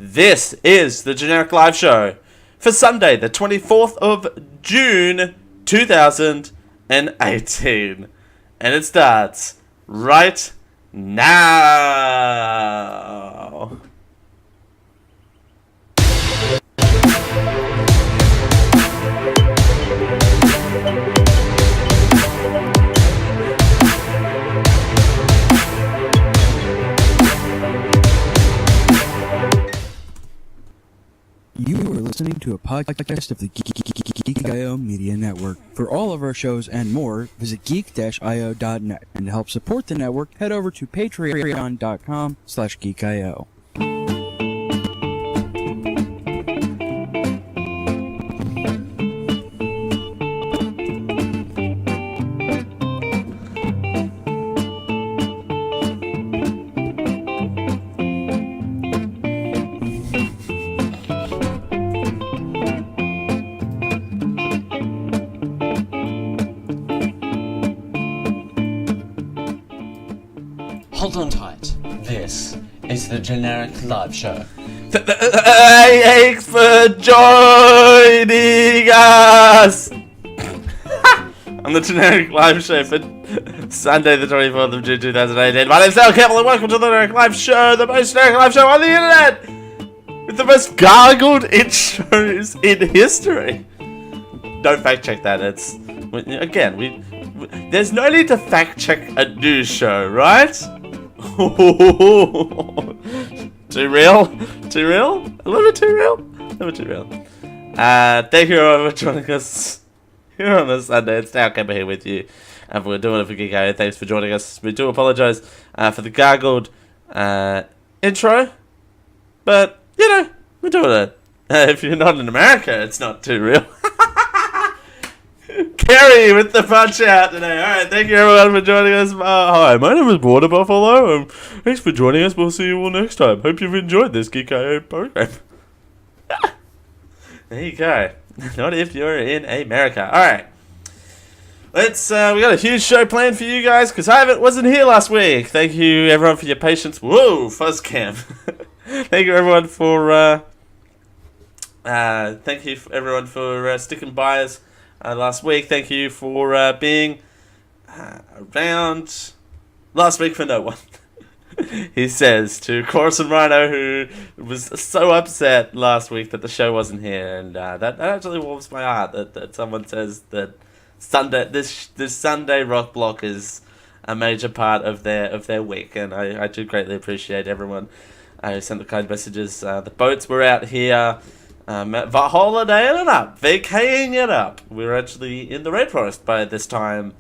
This is the Generic Live Show for Sunday, the 24th of June, 2018. And it starts right now. You are listening to a podcast of the Geek.io Media Network. For all of our shows and more, visit geek-io.net. And to help support the network, head over to patreon.com/geekio. Hold on tight. This is the Generic Live Show. Thanks for joining us on the Generic Live Show for Sunday, the 24th of June, 2018. My name's Al Campbell and welcome to the Generic Live Show, the most generic live show on the internet, with the most gargled intros in history. Don't fact check that. It's again, there's no need to fact check a news show, right? Too real? Too real? A little bit too real? A little bit too real. Thank you all for joining us here on this Sunday. It's Al Campbell here with you. And we're doing it for Geek.io. Thanks for joining us. We do apologise for the gargled intro. But, you know, we're doing it. If you're not in America, it's not too real. Kerry with the punch out today. Alright, thank you everyone for joining us. Hi, my name is Water Buffalo. Thanks for joining us. We'll see you all next time. Hope you've enjoyed this Geek.io program. There you go. Not if you're in America. Alright. Let's, we got a huge show planned for you guys, because I wasn't here last week. Thank you everyone for your patience. Whoa, fuzz cam. Thank you everyone for, sticking by us. Last week, thank you for being around last week for no one. He says to Chorus and Rhino, who was so upset last week that the show wasn't here, and that actually warms my heart that someone says that Sunday this Sunday rock block is a major part of their week, and I do greatly appreciate everyone who sent the kind messages. The boats were out here. Holidaying it up, vacating it up. We were actually in the rainforest by this time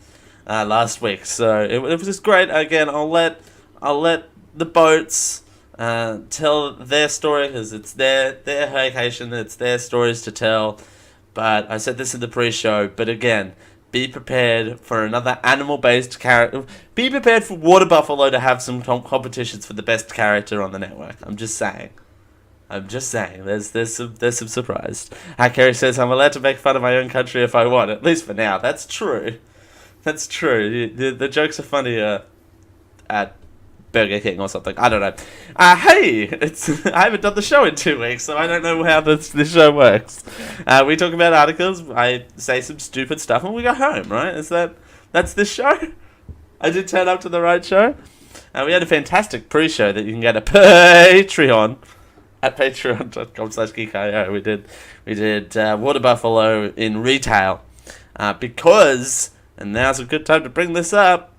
last week, so it was just great. Again, I'll let the boats tell their story, because it's their vacation, it's their stories to tell. But I said this in the pre-show, but again, be prepared for another animal-based character. Be prepared for Water Buffalo to have some competitions for the best character on the network. I'm just saying. There's some surprise. Kerry says, I'm allowed to make fun of my own country if I want, at least for now. That's true. That's true. The jokes are funnier at Burger King or something. I don't know. Hey, I haven't done the show in 2 weeks, so I don't know how this show works. We talk about articles, I say some stupid stuff, and we go home, right? That's this show? I did turn up to the right show. We had a fantastic pre-show that you can get at Patreon. At patreon.com/geekio. We did Water Buffalo in retail. Because, and now's a good time to bring this up,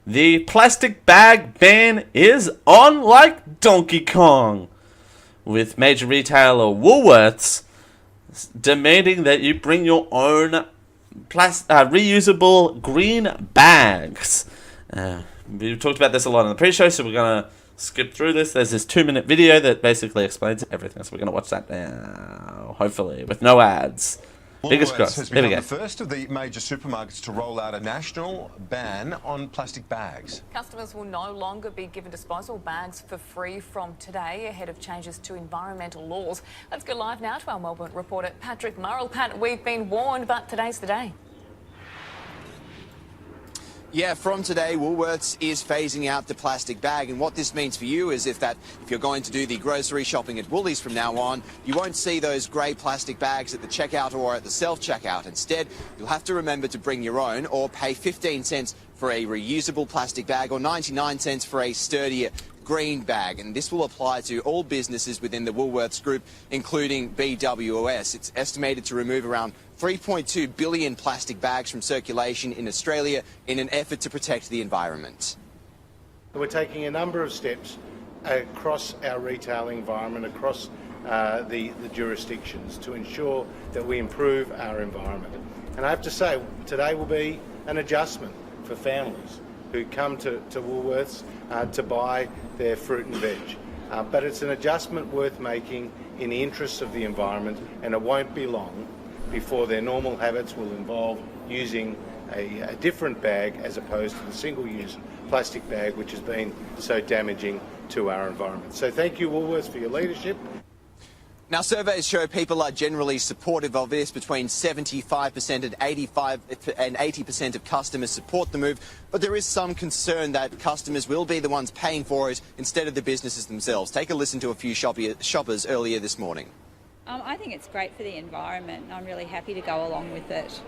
the plastic bag ban is on like Donkey Kong, with major retailer Woolworths demanding that you bring your own reusable green bags. We talked about this a lot in the pre-show, so we're going to skip through this. There's this 2-minute video that basically explains everything, so we're going to watch that now, hopefully, with no ads. Fingers crossed. Has become the first of the major supermarkets to roll out a national ban on plastic bags. Customers will no longer be given disposable bags for free from today, ahead of changes to environmental laws. Let's go live now to our Melbourne reporter, Patrick Murrell. Pat, we've been warned, but today's the day. Yeah, from today, Woolworths is phasing out the plastic bag. And what this means for you is if you're going to do the grocery shopping at Woolies from now on, you won't see those grey plastic bags at the checkout or at the self-checkout. Instead, you'll have to remember to bring your own or pay 15 cents for a reusable plastic bag or 99 cents for a sturdier green bag. And this will apply to all businesses within the Woolworths group, including BWS. It's estimated to remove around 3.2 billion plastic bags from circulation in Australia in an effort to protect the environment. We're taking a number of steps across our retail environment, across the jurisdictions to ensure that we improve our environment. And I have to say, today will be an adjustment for families who come to Woolworths to buy their fruit and veg. But it's an adjustment worth making in the interests of the environment, and it won't be long before their normal habits will involve using a different bag as opposed to the single-use plastic bag which has been so damaging to our environment. So thank you, Woolworths, for your leadership. Now, surveys show people are generally supportive of this. Between 75% and 80% of customers support the move, but there is some concern that customers will be the ones paying for it instead of the businesses themselves. Take a listen to a few shoppers earlier this morning. I think it's great for the environment, and I'm really happy to go along with it.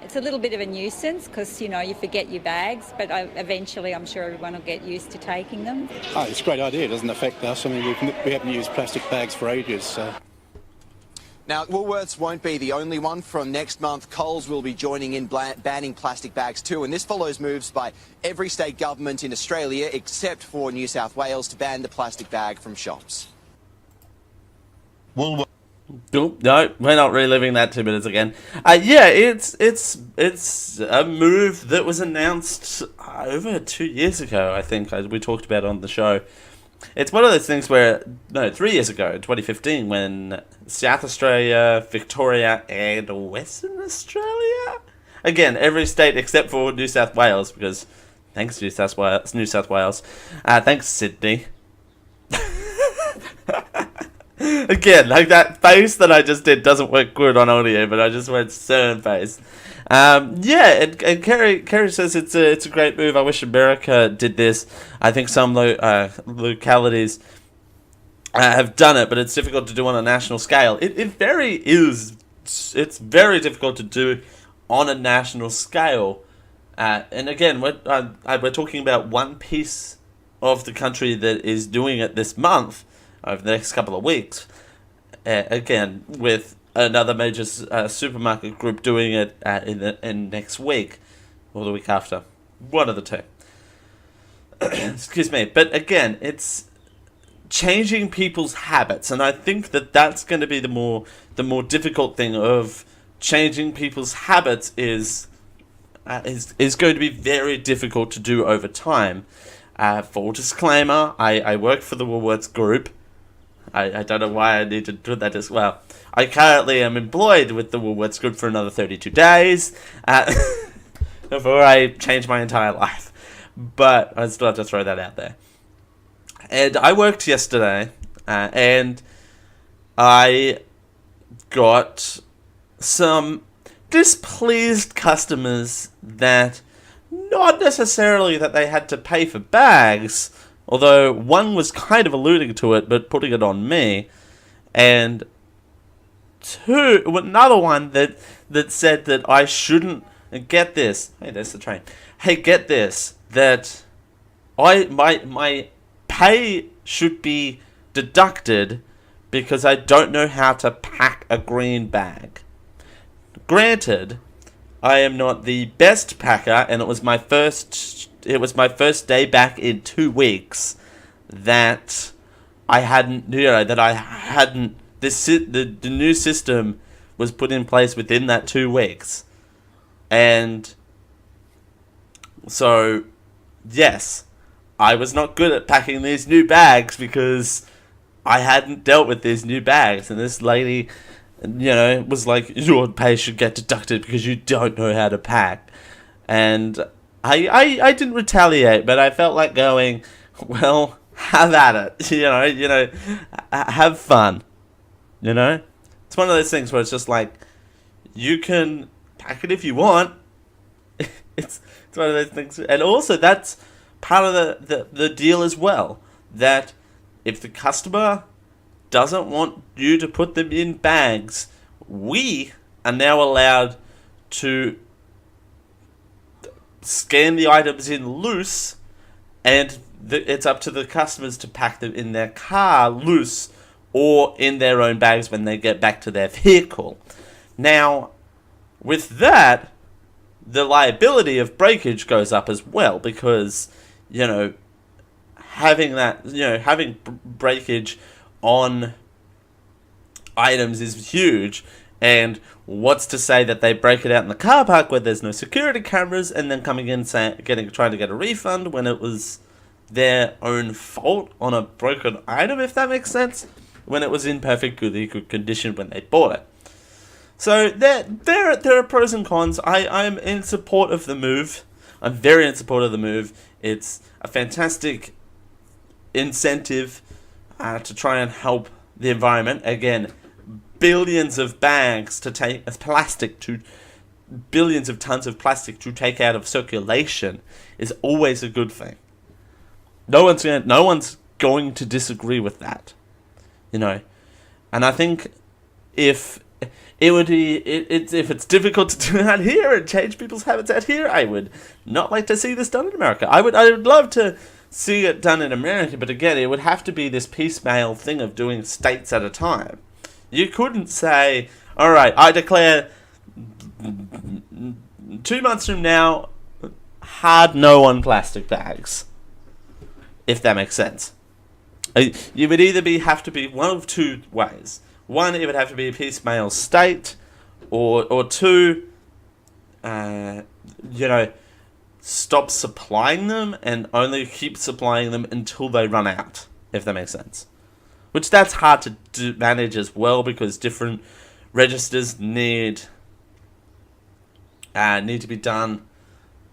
It's a little bit of a nuisance because, you forget your bags, but eventually I'm sure everyone will get used to taking them. Oh, it's a great idea. It doesn't affect us. I mean, we haven't used plastic bags for ages, so... Now, Woolworths won't be the only one. From next month, Coles will be joining in banning plastic bags too, and this follows moves by every state government in Australia except for New South Wales to ban the plastic bag from shops. Nope, no, we're not reliving that 2 minutes again. Yeah, it's a move that was announced over 2 years ago, I think. We talked about it on the show. It's one of those things where, 3 years ago, 2015, when South Australia, Victoria, and Western Australia? Again, every state except for New South Wales, because thanks New South Wales. Thanks Sydney. Again, like that face that I just did doesn't work good on audio, but I just went stern face. Yeah, and Kerry says it's a great move. I wish America did this. I think some localities have done it, but it's difficult to do on a national scale. It's very difficult to do on a national scale. And again, we're talking about one piece of the country that is doing it this month, over the next couple of weeks. Again, with another major supermarket group doing it in next week, or the week after. One of the two. Excuse me. But again, it's changing people's habits, and I think that that's going to be the more difficult thing of changing people's habits is going to be very difficult to do over time. Full disclaimer, I work for the Woolworths group. I don't know why I need to do that as well. I currently am employed with the Woolworths group for another 32 days before I change my entire life. But I still have to throw that out there. And I worked yesterday, and I got some displeased customers that, not necessarily that they had to pay for bags, although one was kind of alluding to it, but putting it on me. And another one that said that I shouldn't, get this. Hey, there's the train. Hey, get this. That my pay should be deducted because I don't know how to pack a green bag. Granted, I am not the best packer, and it was my first day back in 2 weeks that I hadn't, the new system was put in place within that 2 weeks. And so, yes, I was not good at packing these new bags because I hadn't dealt with these new bags. And this lady, was like, your pay should get deducted because you don't know how to pack. And I didn't retaliate, but I felt like going, well, have at it, have fun, It's one of those things where it's just like, you can pack it if you want. It's one of those things. And also, that's part of the deal as well. That if the customer doesn't want you to put them in bags, we are now allowed to scan the items in loose, and it's up to the customers to pack them in their car loose or in their own bags when they get back to their vehicle. Now, with that, the liability of breakage goes up as well, because, having breakage on items is huge. And what's to say that they break it out in the car park where there's no security cameras, and then coming in trying to get a refund when it was their own fault on a broken item, if that makes sense, when it was in perfect good condition when they bought it. So there are pros and cons. I'm in support of the move. I'm very in support of the move. It's a fantastic incentive to try and help the environment. Again, billions of bags to take as plastic to billions of tons of plastic to take out of circulation is always a good thing. No one's going to disagree with that, And I think if it's difficult to do that here and change people's habits out here, I would not like to see this done in America. I would love to see it done in America, but again, it would have to be this piecemeal thing of doing states at a time. You couldn't say, all right, I declare 2 months from now, hard no on plastic bags, if that makes sense. You would either have to be one of two ways. One, it would have to be a piecemeal state, or two, stop supplying them and only keep supplying them until they run out, if that makes sense. Which that's hard to manage as well, because different registers need to be done,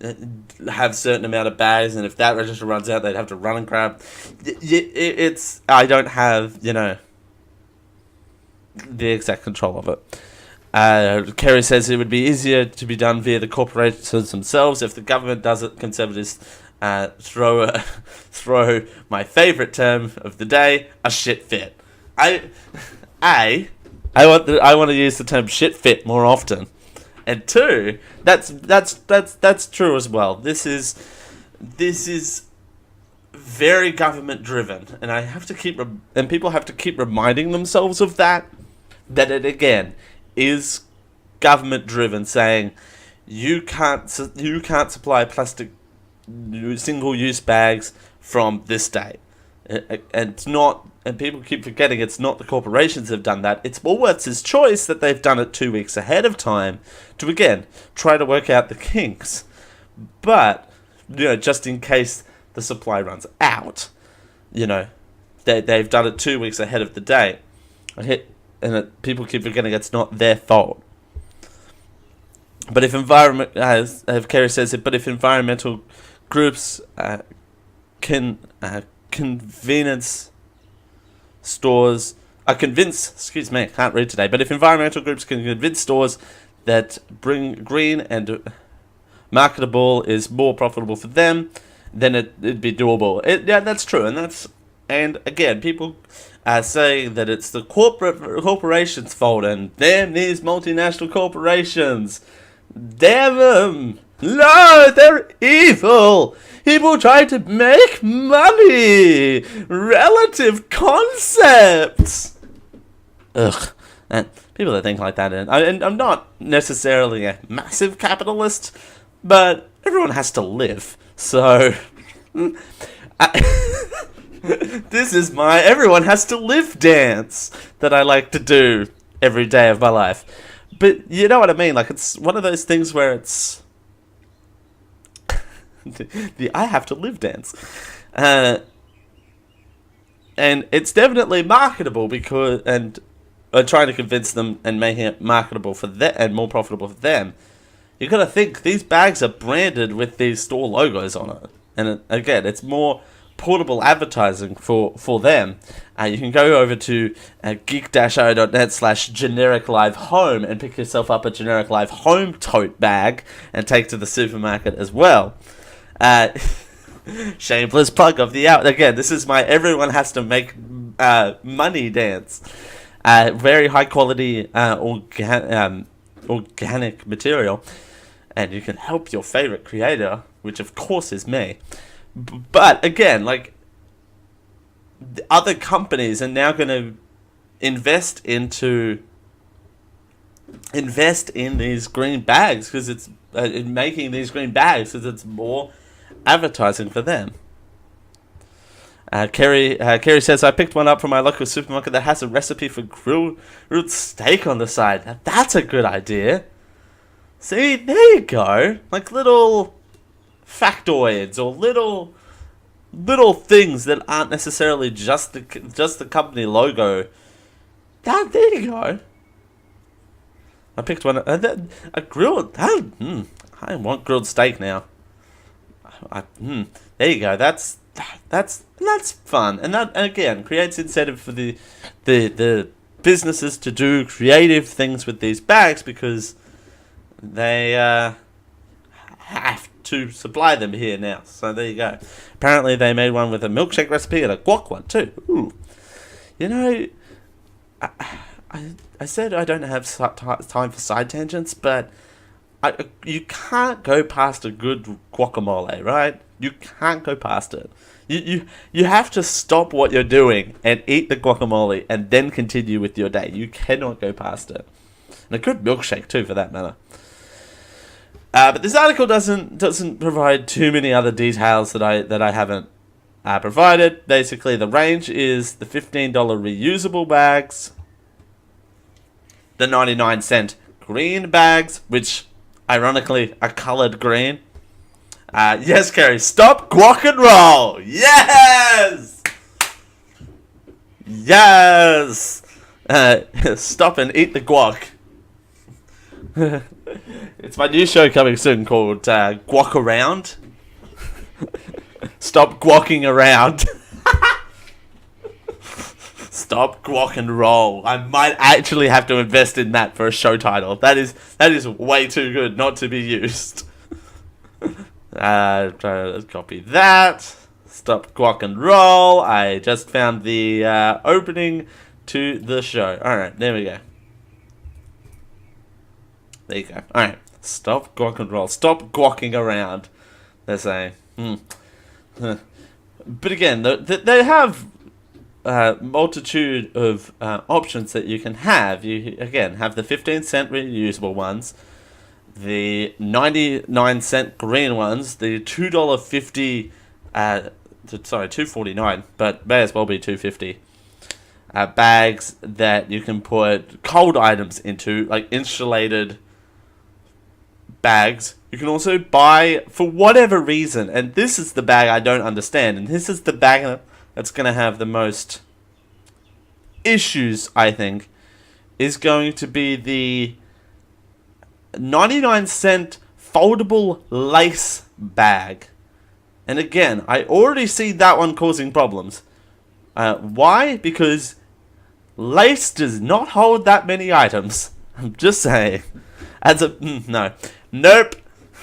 have a certain amount of bags, and if that register runs out, they'd have to run and grab. I don't have, the exact control of it. Kerry says it would be easier to be done via the corporations themselves. If the government does it, Conservatives throw my favourite term of the day, a shit fit. I want to use the term shit fit more often. And two, that's true as well. This is very government driven, and I have to keep and people have to keep reminding themselves of that it again is government driven, saying you can't supply plastic single use bags from this date. And it's not, and people keep forgetting it's not the corporations that have done that. It's Woolworths' choice that they've done it 2 weeks ahead of time to, again, try to work out the kinks. But, just in case the supply runs out, they've done it 2 weeks ahead of the date. People keep forgetting it's not their fault. But if as Kerry says it, but if environmental groups convince stores, but if environmental groups can convince stores that bring green and marketable is more profitable for them, then it'd be doable. Yeah, that's true, and again, people are saying that it's the corporations' fault, and damn these multinational corporations, damn them. No, they're evil. People try to make money. Relative concepts. Ugh. And people that think like that, and I'm not necessarily a massive capitalist, but everyone has to live. So, this is my everyone has to live dance that I like to do every day of my life. But you know what I mean? Like, it's one of those things where it's the I have to live dance. And it's definitely marketable because, and trying to convince them and making it marketable for them and more profitable for them. You got to think these bags are branded with these store logos on it. And again, it's more portable advertising for them, you can go over to geek-io.net/generic live home and pick yourself up a generic live home tote bag and take to the supermarket as well. Shameless plug of the hour. Again, this is my everyone has to make money dance. Very high quality organic material, and you can help your favorite creator, which of course is me. But again, like, the other companies are now going to invest in these green bags because it's in making these green bags because it's more advertising for them. Kerry says, I picked one up from my local supermarket that has a recipe for grilled steak on the side. Now, that's a good idea. See, there you go. Like little factoids or little things that aren't necessarily just the company logo. There you go. I picked one. A grilled. I want grilled steak now. There you go. That's fun, and that again creates incentive for the businesses to do creative things with these bags because they have to supply them here now. So there you go. Apparently they made one with a milkshake recipe and a guac one too. Ooh. You know, I said I don't have time for side tangents, but you can't go past a good guacamole, right? You can't go past it. You have to stop what you're doing and eat the guacamole and then continue with your day. You cannot go past it. And a good milkshake too, for that matter. But this article doesn't provide too many other details that I haven't provided. Basically, the range is the $15 reusable bags, the 99-cent green bags, which ironically are coloured green. Yes, Kerry, stop guac and roll. Yes, yes. Stop and eat the guac. It's my new show coming soon called Guac Around. Stop guacking around. Stop guac and roll. I might actually have to invest in that for a show title. That is way too good not to be used. Let's copy that. Stop guac and roll. I just found the opening to the show. Alright, there we go. There you go. Alright. Stop guac and roll. Stop guacking around. They're saying. But again, they have multitude of options that you can have. You, again, have the 15-cent reusable ones, the 99-cent green ones, the $2.50, $2.49, but may as well be $2.50. Bags that you can put cold items into, like insulated bags. You can also buy, for whatever reason, and this is the bag I don't understand, and this is the bag that's going to have the most issues, I think, is going to be the 99-cent foldable lace bag. And again, I already see that one causing problems. Why? Because lace does not hold that many items. I'm just saying. Nope.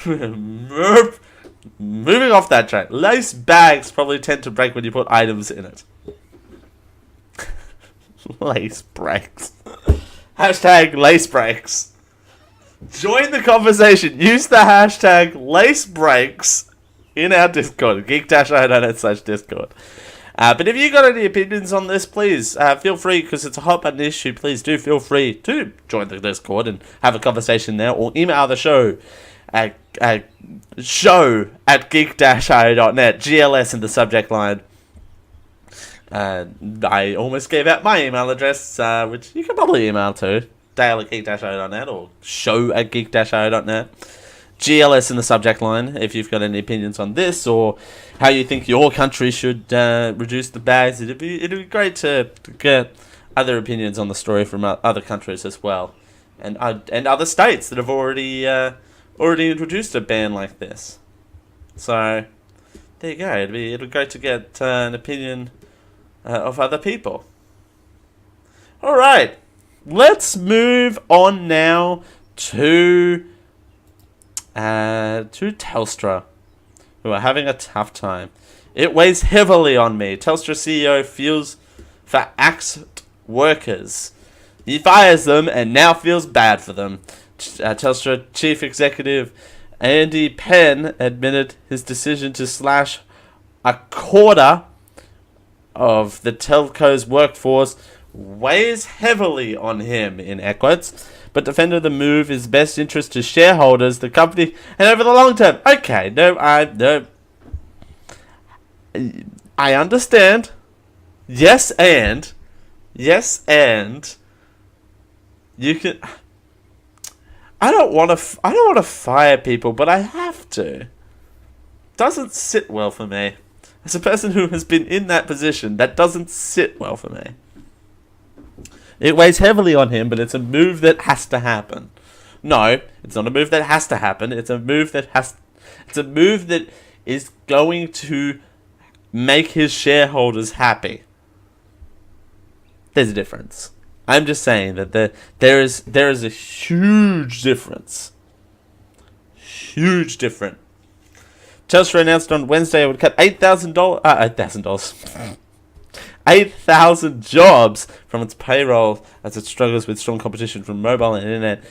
Nope. Moving off that track. Lace bags probably tend to break when you put items in it. Lace breaks. Hashtag lace breaks. Join the conversation. Use the hashtag lace breaks in our Discord. geek-io.net/Discord. But if you got any opinions on this, please feel free, because it's a hot button issue. Please do feel free to join the Discord and have a conversation there, or email the show at show@geek-io.net, GLS in the subject line. I almost gave out my email address, which you can probably email to, dale@geek-io.net or show@geek-io.net. GLS in the subject line if you've got any opinions on this, or how you think your country should reduce the bags. It'd be great to get other opinions on the story from other countries as well, and other states that have already introduced a ban like this. So there you go. It'd be great to get an opinion of other people. All right, let's move on now to Telstra, who are having a tough time. It weighs heavily on me. Telstra CEO feels for axed workers. He fires them and now feels bad for them. Telstra Chief Executive Andy Penn admitted his decision to slash a quarter of the telco's workforce weighs heavily on him, in quotes, but defended the move is best interest to shareholders, the company, and over the long term. Okay, I understand. Yes, and you can. I don't want to fire people, but I have to. Doesn't sit well for me. As a person who has been in that position, that doesn't sit well for me. It weighs heavily on him, but it's a move that has to happen. No, it's not a move that has to happen. It's a move that is going to make his shareholders happy. There's a difference. I'm just saying that there is a huge difference. Huge difference. Telstra announced on Wednesday it would cut $8,000 jobs from its payroll as it struggles with strong competition from mobile and internet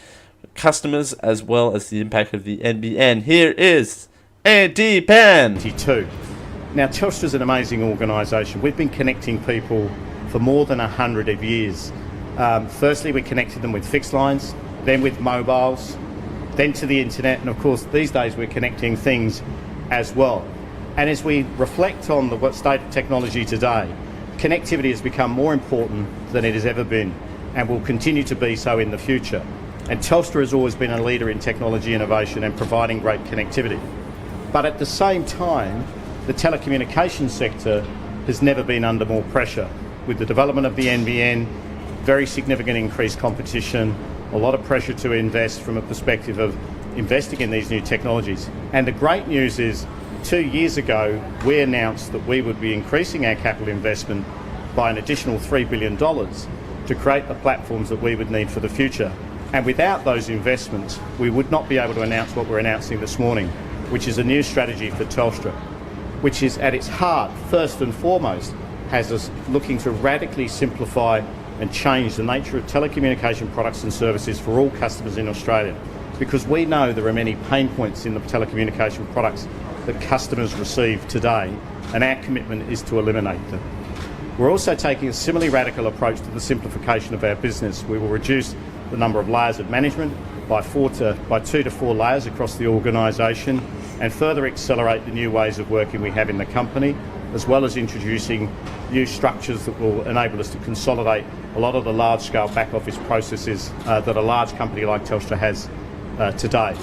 customers, as well as the impact of the NBN. Here is Andy Penn. Now, Telstra is an amazing organisation. We've been connecting people for more than 100 years. Firstly, we connected them with fixed lines, then with mobiles, then to the internet, and of course these days we're connecting things as well. And as we reflect on the state of technology today, connectivity has become more important than it has ever been and will continue to be so in the future. And Telstra has always been a leader in technology innovation and providing great connectivity. But at the same time, the telecommunications sector has never been under more pressure. With the development of the NBN, very significant increased competition, a lot of pressure to invest from a perspective of investing in these new technologies. And the great news is 2 years ago, we announced that we would be increasing our capital investment by an additional $3 billion to create the platforms that we would need for the future. And without those investments, we would not be able to announce what we're announcing this morning, which is a new strategy for Telstra, which is at its heart, first and foremost, has us looking to radically simplify and change the nature of telecommunication products and services for all customers in Australia, because we know there are many pain points in the telecommunication products that customers receive today, and our commitment is to eliminate them. We're also taking a similarly radical approach to the simplification of our business. We will reduce the number of layers of management by 2 to 4 layers across the organisation, and further accelerate the new ways of working we have in the company, as well as introducing new structures that will enable us to consolidate a lot of the large-scale back-office processes that a large company like Telstra has today.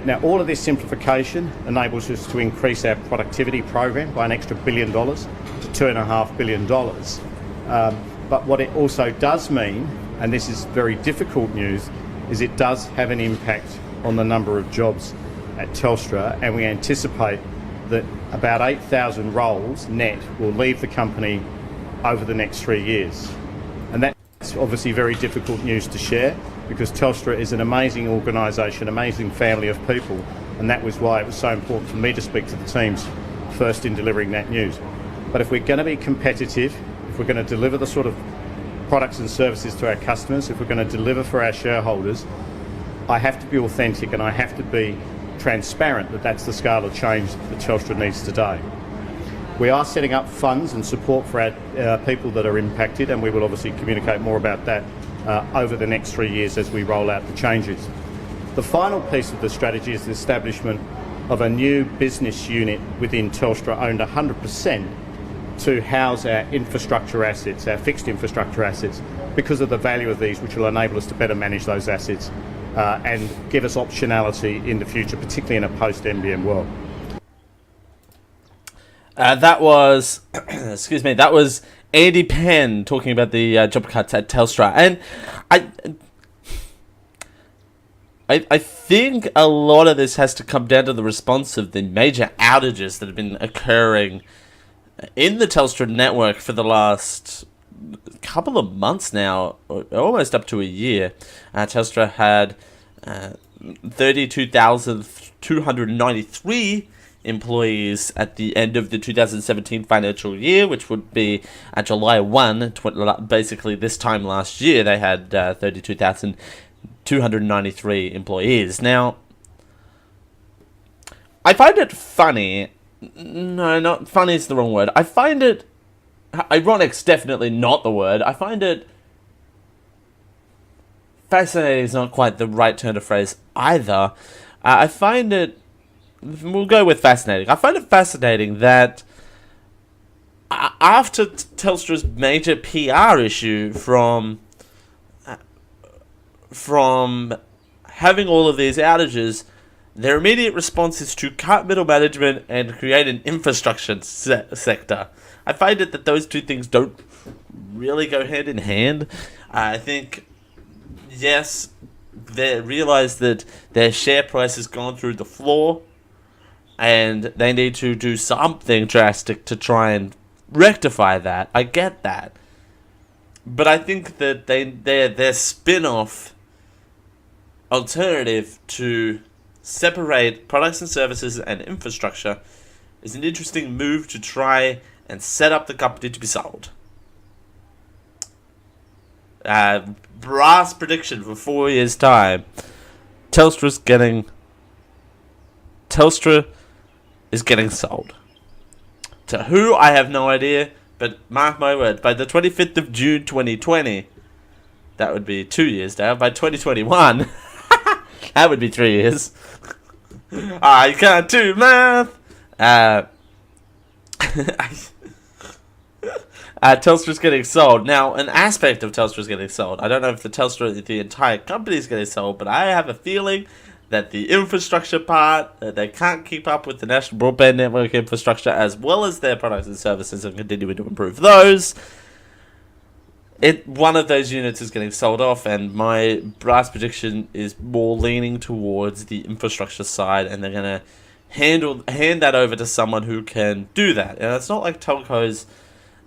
Now, all of this simplification enables us to increase our productivity program by an extra $1 billion to $2.5 billion. But what it also does mean, and this is very difficult news, is it does have an impact on the number of jobs at Telstra, and we anticipate that about 8,000 roles net will leave the company over the next 3 years. And that's obviously very difficult news to share, because Telstra is an amazing organisation, amazing family of people, and that was why it was so important for me to speak to the teams first in delivering that news. But if we're going to be competitive, if we're going to deliver the sort of products and services to our customers, if we're going to deliver for our shareholders, I have to be authentic and I have to be transparent that that's the scale of change that Telstra needs today. We are setting up funds and support for our people that are impacted, and we will obviously communicate more about that over the next 3 years as we roll out the changes. The final piece of the strategy is the establishment of a new business unit within Telstra, owned 100%, to house our infrastructure assets, our fixed infrastructure assets, because of the value of these, which will enable us to better manage those assets and give us optionality in the future, particularly in a post-NBN world. That was, that was Andy Penn talking about the job cuts at Telstra, and I think a lot of this has to come down to the response of the major outages that have been occurring in the Telstra network for the last couple of months now, almost up to a year. Telstra had 32,293 employees at the end of the 2017 financial year, which would be July 1, basically this time last year, they had 32,293 employees. Now, I find it funny. No, not funny is the wrong word. I find it... Ironic's definitely not the word. I find it... Fascinating is not quite the right turn of phrase either. I find it... We'll go with fascinating. I find it fascinating that after Telstra's major PR issue from having all of these outages, their immediate response is to cut middle management and create an infrastructure sector. I find it that those two things don't really go hand in hand. I think, yes, they realize that their share price has gone through the floor, and they need to do something drastic to try and rectify that. I get that. But I think that their spin-off alternative to separate products and services and infrastructure is an interesting move to try and set up the company to be sold. Brass prediction for 4 years' time. Telstra is getting sold. To who, I have no idea, but mark my word, by the 25th of June 2020, that would be 2 years now, by 2021, that would be 3 years. I can't do math. Telstra's getting sold. Now, an aspect of Telstra's getting sold. I don't know if the entire company is getting sold, but I have a feeling that the infrastructure part, they can't keep up with the national broadband network infrastructure as well as their products and services and continuing to improve those. One of those units is getting sold off, and my brass prediction is more leaning towards the infrastructure side, and they're going to hand that over to someone who can do that. And it's not like telcos...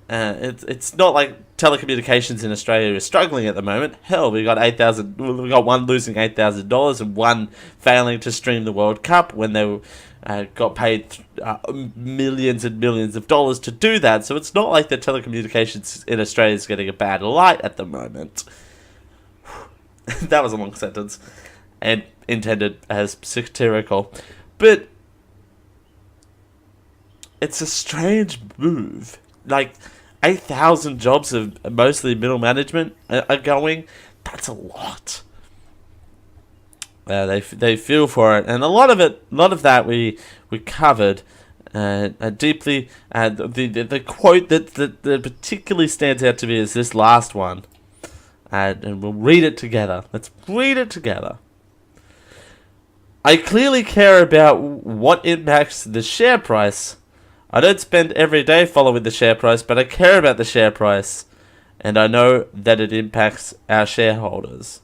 it's not like telecommunications in Australia is struggling at the moment. Hell, we got one losing $8,000 and one failing to stream the World Cup when they got paid millions and millions of dollars to do that. So it's not like the telecommunications in Australia is getting a bad light at the moment. That was a long sentence and intended as satirical, but it's a strange move. Like, 8,000 jobs of mostly middle management are going. That's a lot. They feel for it, and a lot of that we covered deeply. The quote that particularly stands out to me is this last one, and we'll read it together. Let's read it together. I clearly care about what impacts the share price. I don't spend every day following the share price, but I care about the share price, and I know that it impacts our shareholders.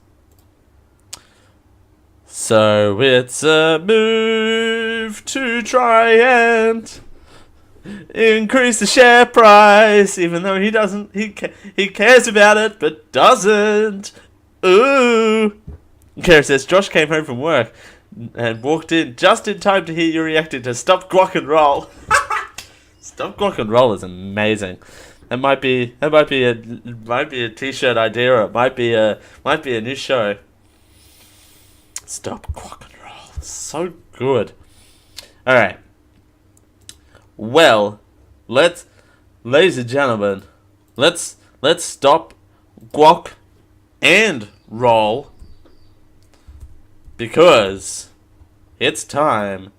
So it's a move to try and increase the share price, even though he doesn't. He cares about it, but doesn't. Ooh. Kara says, Josh came home from work and walked in just in time to hear you reacting to Stop Guac and Roll. Stop Guac and Roll is amazing. It might be a t-shirt idea, or it might be a new show. Stop Guac and Roll. So good. All right. Well, ladies and gentlemen, let's stop Guac and Roll, because it's time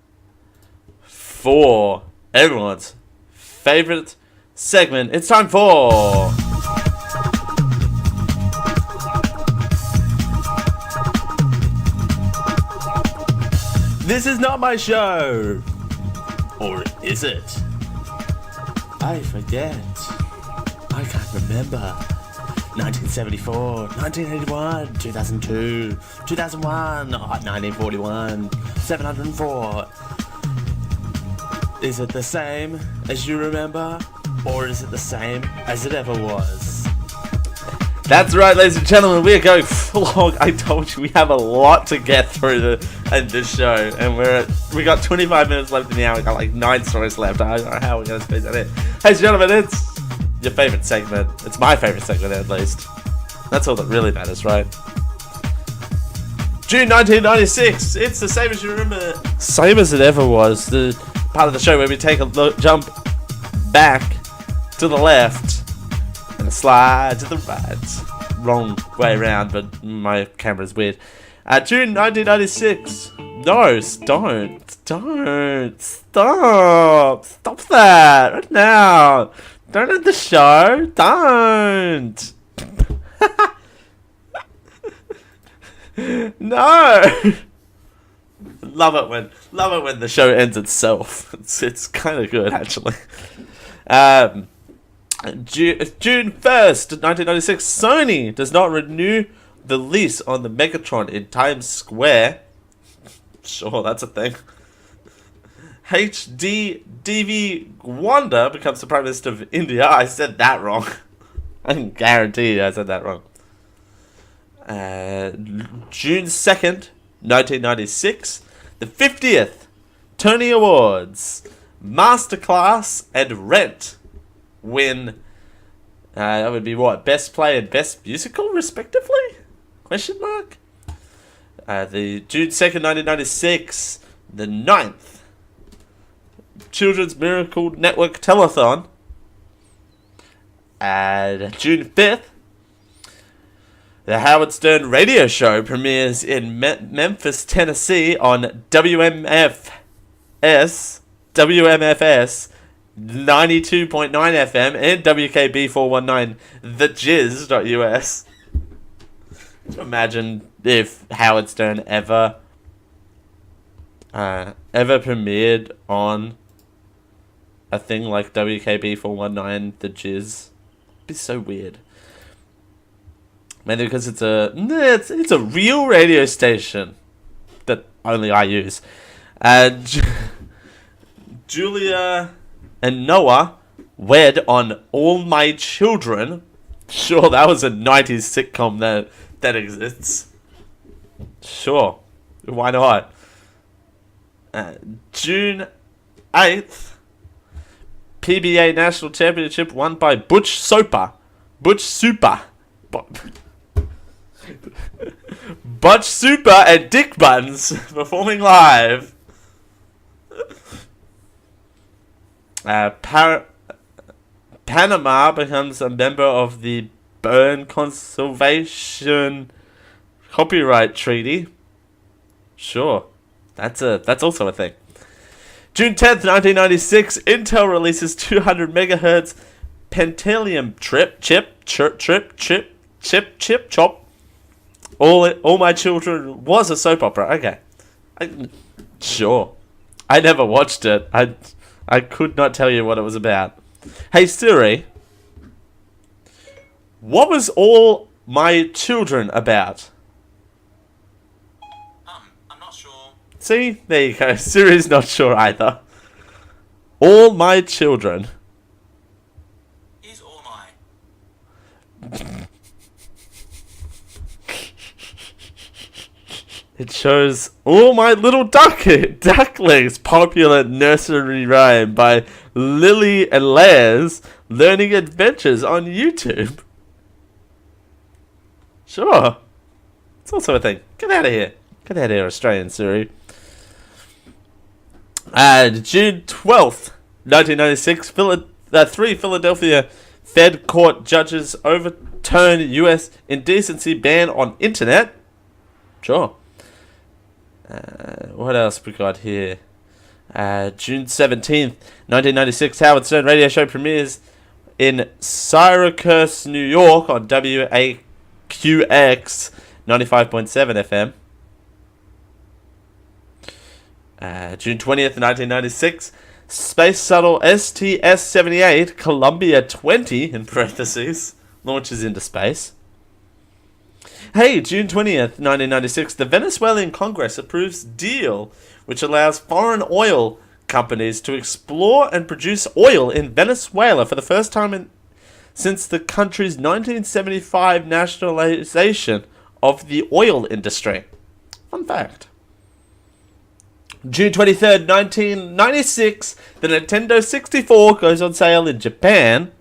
for everyone's favorite segment. It's time for This Is Not My Show. Or is it? I forget. I can't remember. 1974, 1981, 2002, 2001, 1941, 704. Is it the same as you remember, or is it the same as it ever was? That's right, ladies and gentlemen, we are going long. I told you we have a lot to get through in this show, and we got 25 minutes left in the hour. We got like 9 stories left. I don't know how we're going to squeeze that in. Ladies and gentlemen, it's your favorite segment. It's my favorite segment, at least. That's all that really matters, right? June 1996. It's the same as you remember. Same as it ever was. The part of the show where we take a jump back to the left and slide to the right. Wrong way around, but my camera's weird. June 1996. No, don't. Stop that right now. Don't end the show. Don't. No. Love it when the show ends itself. It's kind of good, actually. June 1st, 1996, Sony does not renew the lease on the Megatron in Times Square. Sure, that's a thing. HDDV Wanda becomes the Prime Minister of India. I said that wrong. I can guarantee you I said that wrong. June 2nd, 1996, the 50th Tony Awards. Masterclass and Rent win. That would be what? Best Play and Best Musical, respectively? Question mark? The June 2nd, 1996, the 9th Children's Miracle Network Telethon. June 5th, the Howard Stern radio show premieres in Memphis, Tennessee on WMFS 92.9 FM and WKB 419 thejizz.us. Imagine if Howard Stern ever premiered on a thing like WKB 419 The Jizz. It'd be so weird. Mainly because it's a real radio station that only I use. Julia and Noah wed on All My Children. Sure, that was a 90s sitcom that exists. Sure, why not? June 8th, PBA National Championship won by Butch Super. Butch Super and Dick Buttons performing live. Panama becomes a member of the Burn Conservation Copyright Treaty. Sure, that's also a thing. June 10th, 1996, Intel releases 200 megahertz Pentium chip. All My Children was a soap opera. Okay, sure. I never watched it. I could not tell you what it was about. Hey Siri, what was All My Children about? I'm not sure. See, there you go. Siri's not sure either. All My Children. Is All My. It shows All My Little Ducklings, popular nursery rhyme by Lily and Les Learning Adventures on YouTube. Sure. It's also a thing. Get out of here. Get out of here, Australian Siri. June 12th, 1996, 3 Philadelphia Fed court judges overturn U.S. indecency ban on internet. Sure. What else we got here? June 17th, 1996, Howard Stern radio show premieres in Syracuse, New York on WAQX 95.7 FM. June 20th, 1996, Space Shuttle STS-78 Columbia 20 in parentheses. launches into space. Hey, June 20th, 1996, the Venezuelan Congress approves deal which allows foreign oil companies to explore and produce oil in Venezuela for the first time since the country's 1975 nationalization of the oil industry. Fun fact. June 23rd, 1996, the Nintendo 64 goes on sale in Japan.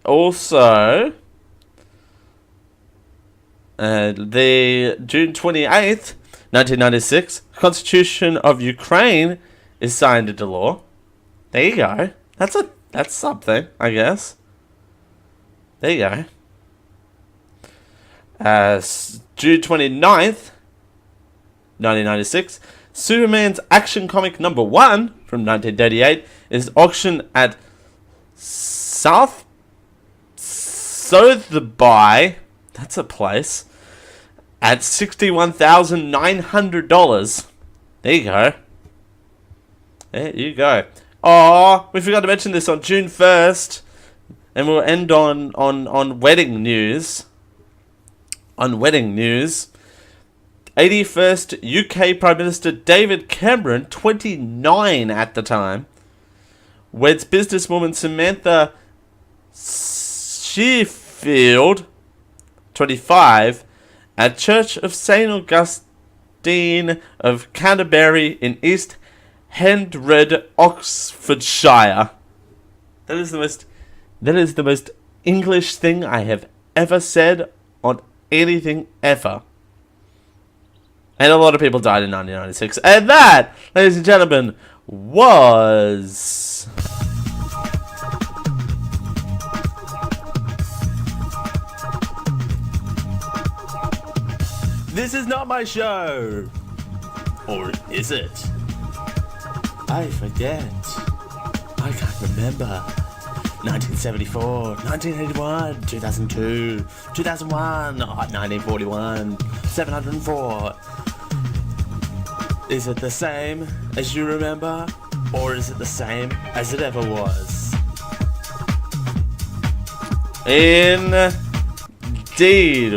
Also, the June 28th, 1996, Constitution of Ukraine is signed into law. There you go. That's something, I guess. There you go. June 29th, 1996, Superman's Action Comic number 1 from 1938 is auctioned at Sotheby's. That's a place. At $61,900. There you go. There you go. Oh, we forgot to mention this on June 1st. And we'll end on wedding news. On wedding news. 81st UK Prime Minister David Cameron, 29 at the time, weds businesswoman Samantha Sheffield, 25, at Church of St. Augustine of Canterbury in East Hendred, Oxfordshire. That is the most English thing I have ever said on anything ever. And a lot of people died in 1996. And that, ladies and gentlemen, was... This is not my show. Or is it? I forget. I can't remember. 1974, 1981, 2002, 2001, 1941, 704. Is it the same as you remember? Or is it the same as it ever was? Indeed.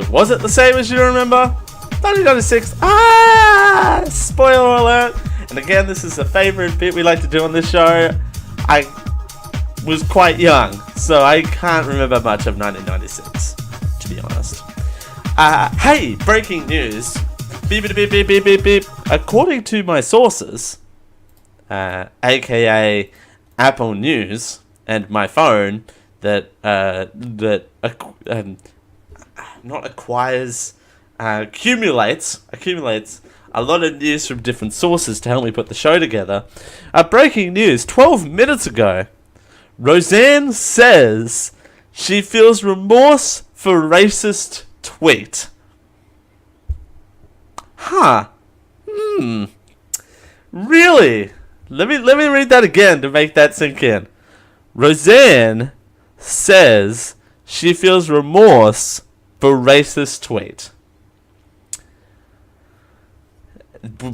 Was it the same as you remember? 1996. Ah! Spoiler alert. And again, this is a favorite bit we like to do on this show. I was quite young, so I can't remember much of 1996, to be honest. Hey, breaking news. Beep, beep, beep, beep, beep, beep, beep. According to my sources, aka Apple News and my phone that accumulates a lot of news from different sources to help me put the show together. Breaking news, 12 minutes ago, Roseanne says she feels remorse for racist tweet. Huh. Really? Let me read that again to make that sink in. Roseanne says she feels remorse for racist tweet.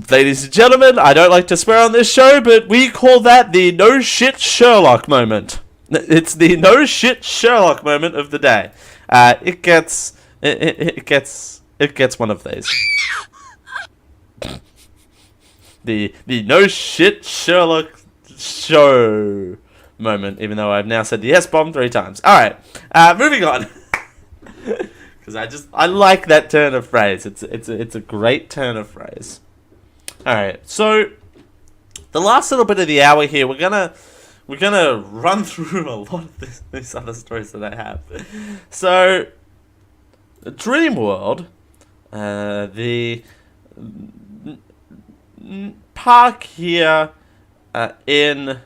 Ladies and gentlemen, I don't like to swear on this show, but we call that the no shit Sherlock moment. It's the no shit Sherlock moment of the day. It gets one of these. The no shit Sherlock show moment, even though I've now said the S-bomb 3 times. Alright, moving on. Because I like that turn of phrase. It's a great turn of phrase. Alright, so the last little bit of the hour here, we're gonna run through a lot of these other stories that I have. So, Dreamworld, the park here in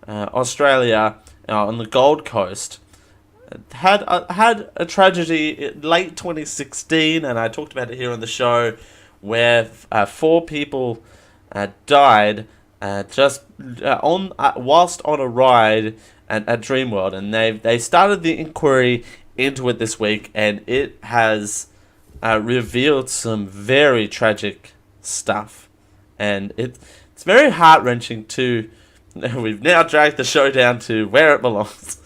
Australia on the Gold Coast had a tragedy in late 2016, and I talked about it here on the show, where 4 people died whilst on a ride at Dreamworld, and they started the inquiry into it this week, and it has revealed some very tragic stuff. And it's very heart-wrenching to... We've now dragged the show down to where it belongs.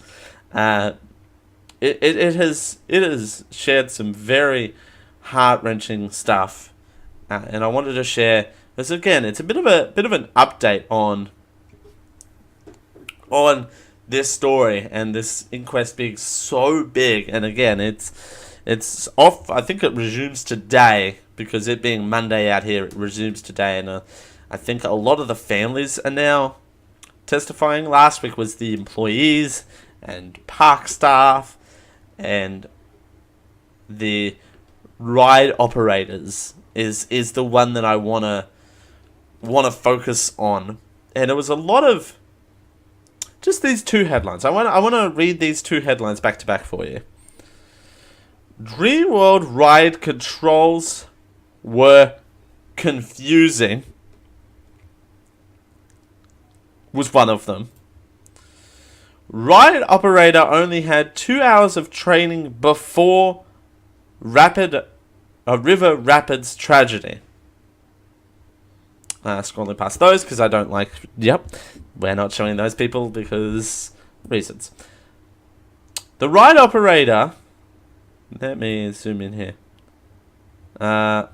It has shared some very heart-wrenching stuff, and I wanted to share this again. It's a bit of an update on this story and this inquest being so big. And again, it's off. I think it resumes today, because it being Monday out here, it resumes today, and I think a lot of the families are now testifying. Last week was the employees and park staff and the ride operators is the one that I wanna focus on. And it was a lot of just these two headlines. I wanna read these two headlines back to back for you. Dreamworld ride controls were confusing was one of them. Ride operator only had 2 hours of training before river rapids tragedy. Scrolling past those because I don't like... Yep, we're not showing those people because reasons. The ride operator... Let me zoom in here. Why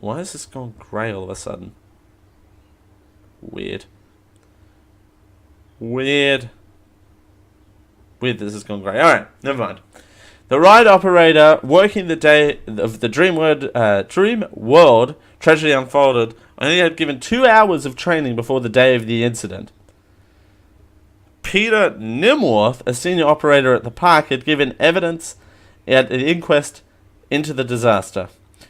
has this gone grey all of a sudden? Weird. This has gone grey. Alright, never mind. The ride operator working the day of the Dreamworld tragedy unfolded only had given 2 hours of training before the day of the incident. Peter Nimworth, a senior operator at the park, had given evidence at the inquest into the disaster.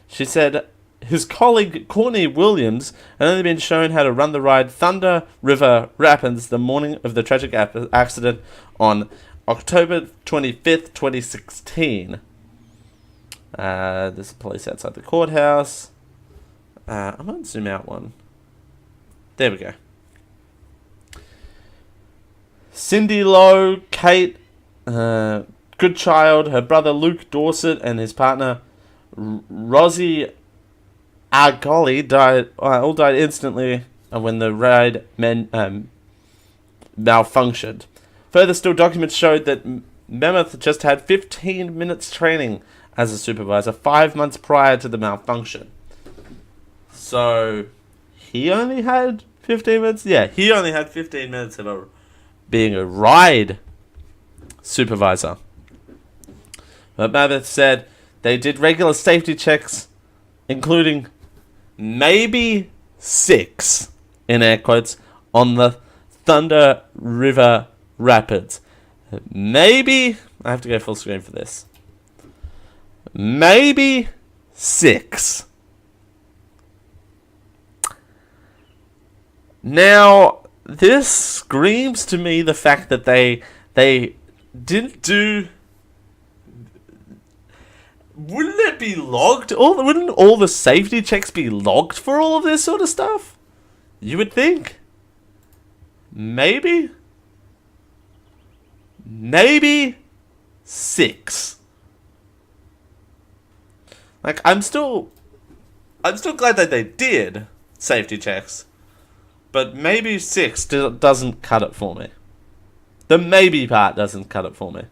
She said his colleague Courtney Williams had only been shown how to run the ride Thunder River Rapids the morning of the tragic accident on October 25th, 2016. There's police outside the courthouse. I might zoom out one. There we go. Cindy Lowe, Kate Goodchild, her brother Luke Dorset, and his partner Rosie Argoli all died instantly when the ride malfunctioned. Further still, documents showed that Mammoth just had 15 minutes training as a supervisor 5 months prior to the malfunction. So, he only had 15 minutes? Yeah, he only had 15 minutes of being a ride supervisor. But Mammoth said they did regular safety checks, including maybe 6, in air quotes, on the Thunder River Rapids. Maybe, I have to go full screen for this. Maybe 6. Now, this screams to me the fact that they didn't do... Wouldn't it be logged? Wouldn't all the safety checks be logged for all of this sort of stuff? You would think. Maybe 6. Like, I'm still glad that they did safety checks, but maybe 6 doesn't cut it for me. The maybe part doesn't cut it for me.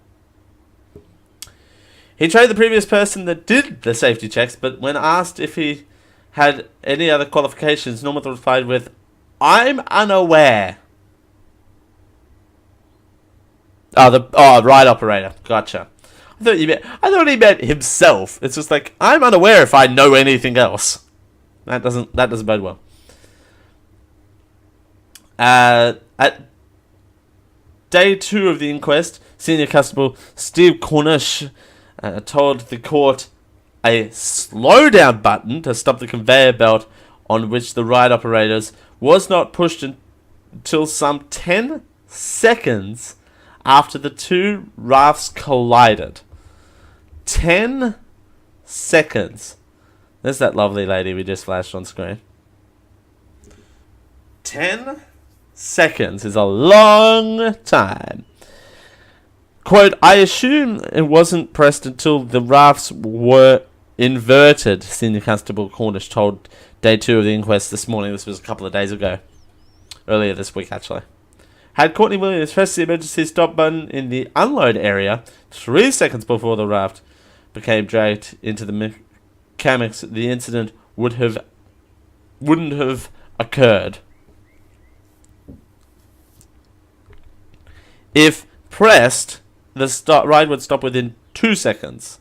He tried the previous person that did the safety checks, but when asked if he had any other qualifications, Norman replied with, "I'm unaware." Ride operator. Gotcha. I thought he meant himself. It's just like, I'm unaware if I know anything else. That doesn't bode well. At day 2 of the inquest, senior constable Steve Cornish told the court a slowdown button to stop the conveyor belt on which the ride operators was not pushed until some 10 seconds after the two rafts collided. 10 seconds. There's that lovely lady we just flashed on screen. 10 seconds is a long time. Quote, I assume it wasn't pressed until the rafts were inverted, Senior Constable Cornish told Day 2 of the inquest this morning. This was a couple of days ago. Earlier this week, actually. Had Courtney Williams pressed the emergency stop button in the unload area 3 seconds before the raft became dragged into the mechanics, the incident wouldn't have occurred. If pressed, the ride would stop within 2 seconds.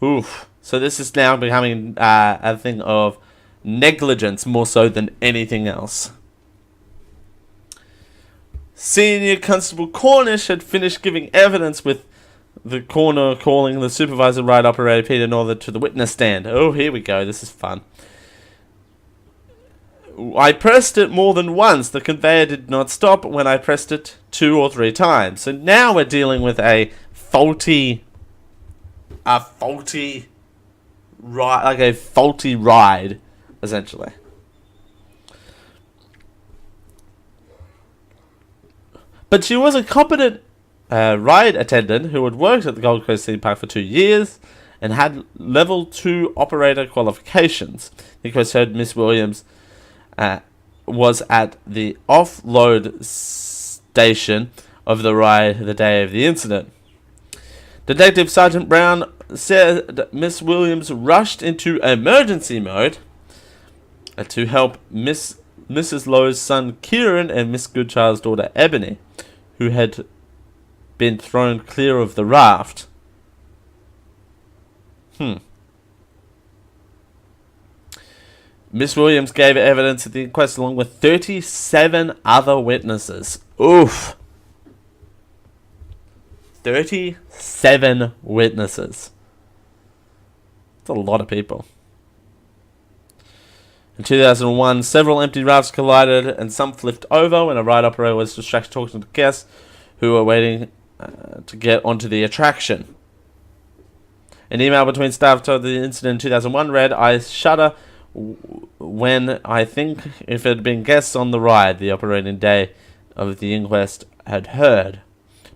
Oof. So this is now becoming a thing of negligence more so than anything else. Senior Constable Cornish had finished giving evidence with the coroner calling the supervisor ride operator Peter Northern to the witness stand. Oh, here we go. This is fun. I pressed it more than once. The conveyor did not stop when I pressed it 2 or 3 times. So now we're dealing with a faulty ride, essentially. But she was a competent ride attendant who had worked at the Gold Coast Theme Park for 2 years and had level 2 operator qualifications. The inquest heard Miss Williams was at the offload station of the ride the day of the incident. Detective Sergeant Brown said Miss Williams rushed into emergency mode to help Mrs. Lowe's son Kieran and Miss Goodchild's daughter Ebony, who had been thrown clear of the raft. Miss Williams gave evidence at the inquest along with 37 other witnesses. Oof. 37 witnesses. That's a lot of people. In 2001, several empty rafts collided and some flipped over when a ride operator was distracted talking to guests who were waiting to get onto the attraction. An email between staff told the incident in 2001 read, "I shudder when I think if it had been guests on the ride the operating day of the inquest had heard."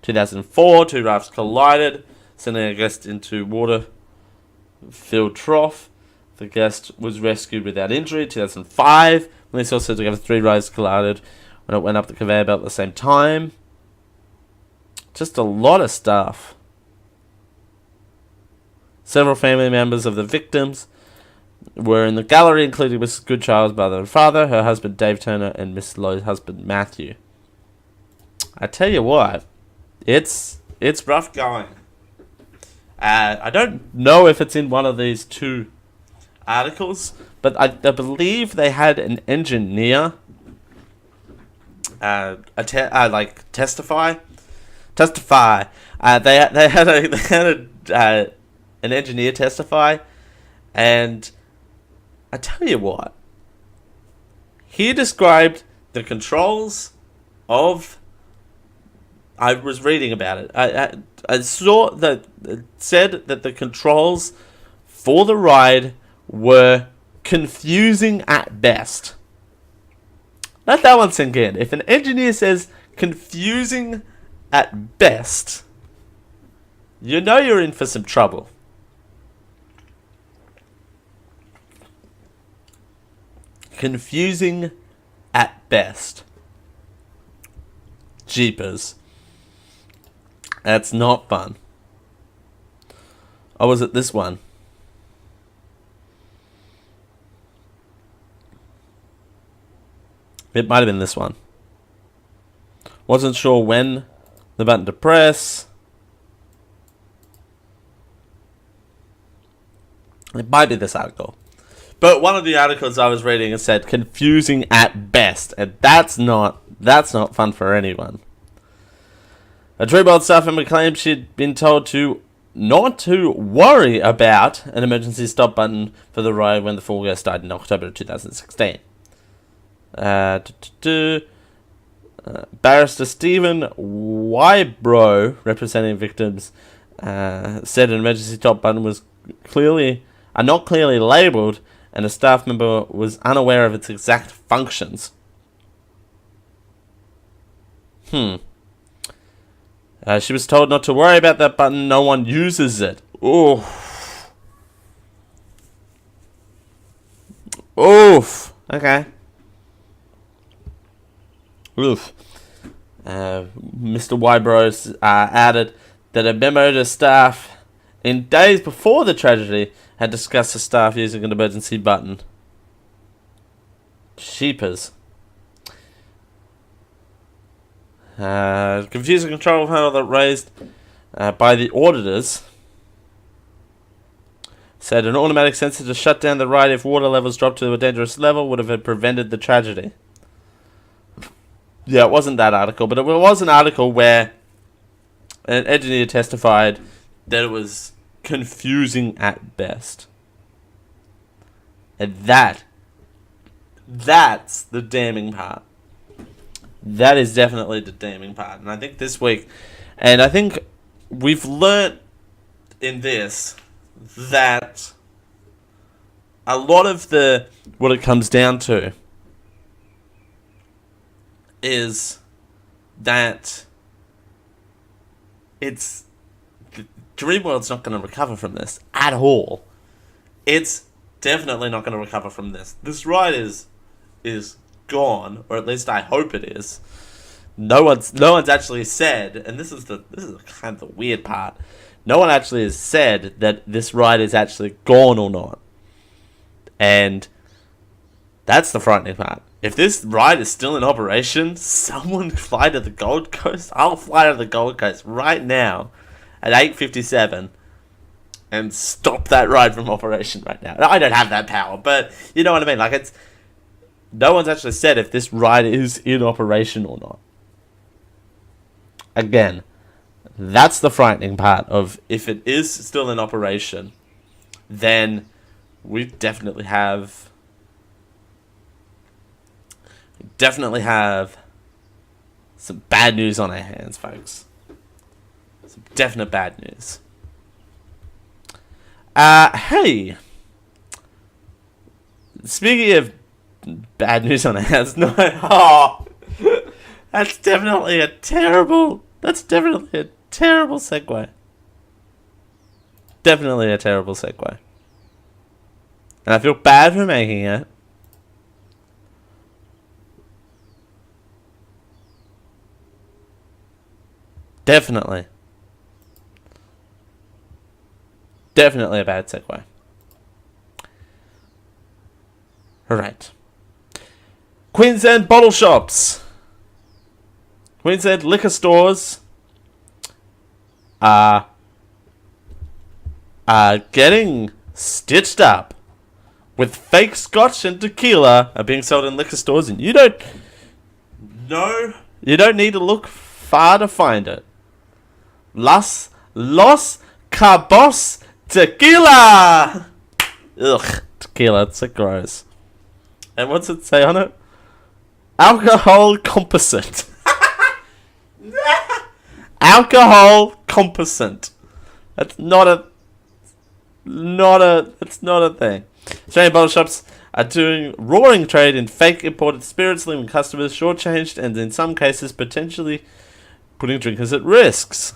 2004, 2 rafts collided, sending a guest into water-filled trough. The guest was rescued without injury. 2005, police also together 3 rides collided when it went up the conveyor belt at the same time. Just a lot of stuff. Several family members of the victims were in the gallery, including Mrs. Goodchild's mother and father, her husband Dave Turner, and Miss Lowe's husband Matthew. I tell you what, it's rough going. I don't know if it's in one of these 2 articles, but I believe they had an engineer testify. They had an engineer testify, and I tell you what, he described the controls of. I was reading about it. I saw that it said that the controls for the ride were confusing at best. Let that one sink in. If an engineer says confusing at best, you know you're in for some trouble. Confusing at best. Jeepers. That's not fun. Or was it this one? It might have been this one. Wasn't sure when the button to press. It might be this article. But one of the articles I was reading it said confusing at best, and that's not fun for anyone. A Treebold staff member claimed she'd been told not to worry about an emergency stop button for the ride when the 4 guests died in October of 2016. Barrister Stephen Wybro, representing victims, said an emergency stop button was not clearly labelled, and a staff member was unaware of its exact functions. She was told not to worry about that button. No one uses it. Oh, Oof. Okay. Oof. Mr. Wybros added that a memo to staff in days before the tragedy had discussed the staff using an emergency button. Sheepers. Confusing control panel that raised by the auditors said an automatic sensor to shut down the ride if water levels dropped to a dangerous level would have prevented the tragedy. Yeah, it wasn't that article, but it was an article where an engineer testified that it was confusing at best. And that's the damning part. That is definitely the damning part. And I think this week, and I think we've learnt in this that a lot of what it comes down to is that Dreamworld's not going to recover from this at all. It's definitely not going to recover from this. This ride is gone, or at least I hope it is. No one's actually said, and this is kind of the weird part. No one actually has said that this ride is actually gone or not. And that's the frightening part. If this ride is still in operation, someone fly to the Gold Coast. I'll fly to the Gold Coast right now at 8:57 and stop that ride from operation right now. I don't have that power, but you know what I mean. Like, no one's actually said if this ride is in operation or not. Again, that's the frightening part of if it is still in operation, then we definitely have some bad news on our hands, folks. Some definite bad news. Hey, speaking of bad news on our hands, that's definitely a terrible segue. Definitely a terrible segue. And I feel bad for making it. Definitely a bad segue. Alright. Queensland bottle shops. Queensland liquor stores are getting stitched up with fake scotch and tequila are being sold in liquor stores, and you don't need to look far to find it. Los Cabos Tequila! Ugh, tequila, it's so gross. And what's it say on it? Alcohol composite. Alcohol composite. That's not a thing. Australian bottle shops are doing roaring trade in fake imported spirits, leaving customers shortchanged and in some cases potentially putting drinkers at risks.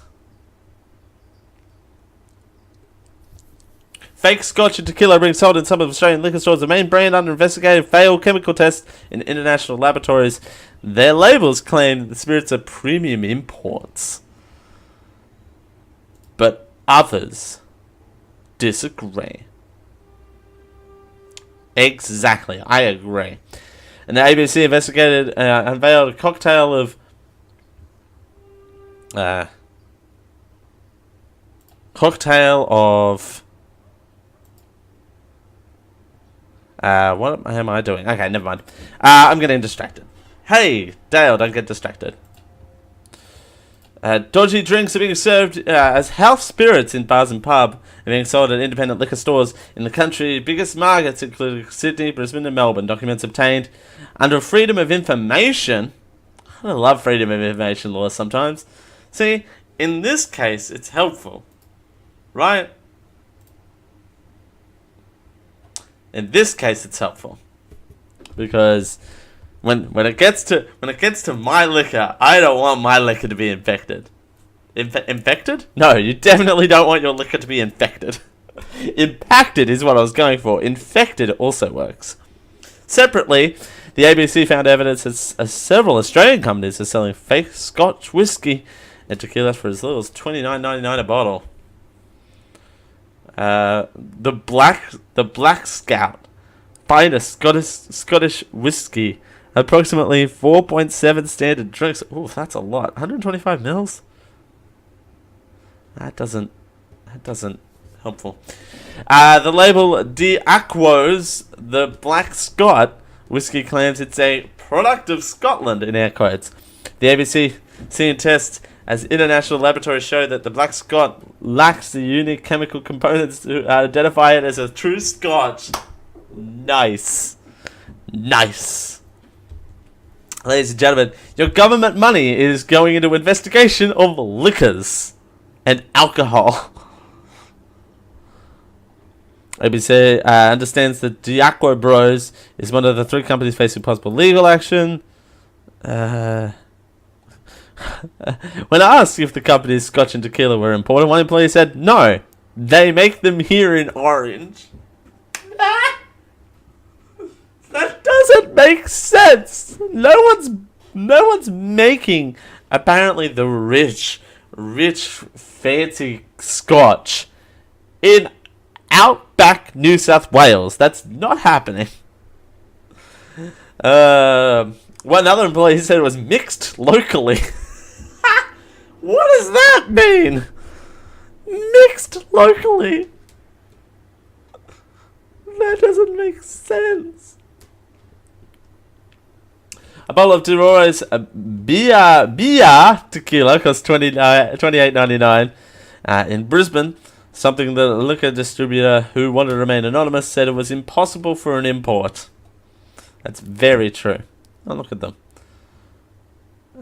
Fake scotch and tequila are being sold in some of Australian liquor stores. The main brand under investigation failed chemical tests in international laboratories. Their labels claim that the spirits are premium imports. But others disagree. Exactly, I agree. And the ABC investigated unveiled a cocktail of what am I doing? Okay, never mind. I'm getting distracted. Hey, Dale, don't get distracted. Dodgy drinks are being served as house spirits in bars and pub and being sold at independent liquor stores in the country. Biggest markets include Sydney, Brisbane and Melbourne. Documents obtained under Freedom of Information. I love Freedom of Information laws sometimes. See, in this case, it's helpful. Right? In this case, it's helpful. Because when it gets to my liquor, I don't want my liquor to be infected. Infected? No, you definitely don't want your liquor to be infected. Impacted is what I was going for. Infected also works. Separately, the ABC found evidence that several Australian companies are selling fake Scotch whiskey and tequila for as little as $29.99 a bottle. The Black Scout, finest Scottish whiskey, approximately 4.7 standard drinks. Ooh, that's a lot. 125 mils. That doesn't helpful. The label D'Aquo's The Black Scot whiskey claims it's a product of Scotland in air quotes. The ABC seen tests as international laboratories show that the Black Scot lacks the unique chemical components to identify it as a true Scotch. Nice. Ladies and gentlemen, your government money is going into investigation of liquors and alcohol. ABC understands that D'Aqua Bros is one of the 3 companies facing possible legal action. When asked if the company's Scotch and tequila were imported, one employee said, "No, they make them here in Orange." That doesn't make sense. No one's making apparently the rich, fancy Scotch in outback New South Wales. That's not happening. One other employee said it was mixed locally. What does that mean? Mixed locally? That doesn't make sense. A bottle of Terora's Bia tequila costs $28.99 in Brisbane. Something that a liquor distributor who wanted to remain anonymous said it was impossible for an import. That's very true. Oh, look at them.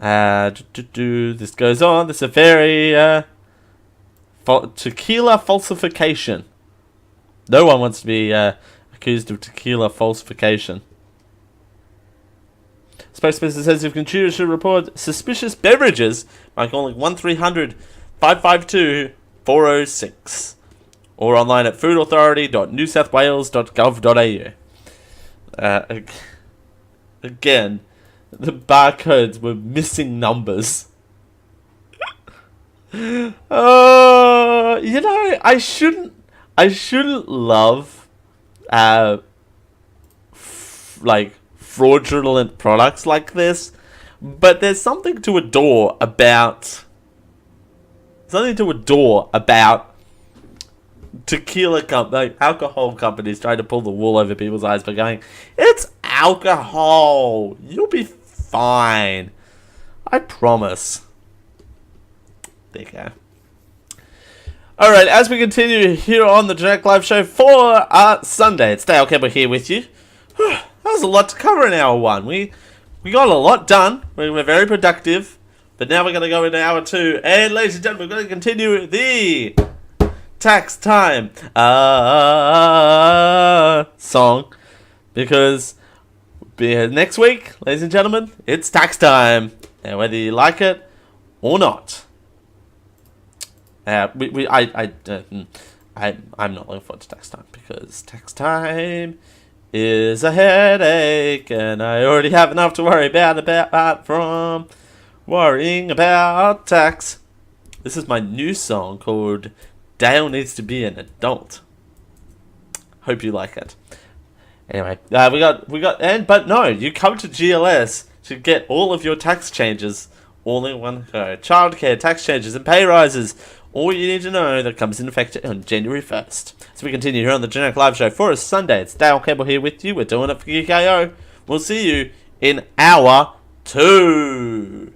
This goes on. This is a very tequila falsification. No one wants to be accused of tequila falsification. Spokesperson says if consumers should report suspicious beverages by calling 1300-552-406 or online at foodauthority.newsouthwales.gov.au. Again, the barcodes were missing numbers. I shouldn't love fraudulent products like this, but there's something to adore about tequila alcohol companies trying to pull the wool over people's eyes by going, it's alcohol, you'll be fine, I promise. There you go. Alright, as we continue here on the Direct Live Show for Sunday, it's Dale Campbell here with you. That was a lot to cover in hour 1. We got a lot done. We were very productive. But now we're going to go into hour 2. And ladies and gentlemen, we're going to continue the tax time song. Because next week, ladies and gentlemen, it's tax time. And whether you like it or not. I'm not looking forward to tax time. Because tax time is a headache, and I already have enough to worry about from worrying about tax. This is my new song called Dale Needs to Be an Adult. Hope you like it. Anyway, you come to GLS to get all of your tax changes all in one go. Childcare, tax changes, and pay rises. All you need to know that comes into effect on January 1st. So we continue here on the Generic Live Show for a Sunday. It's Dale Campbell here with you. We're doing it for GKO. We'll see you in hour 2.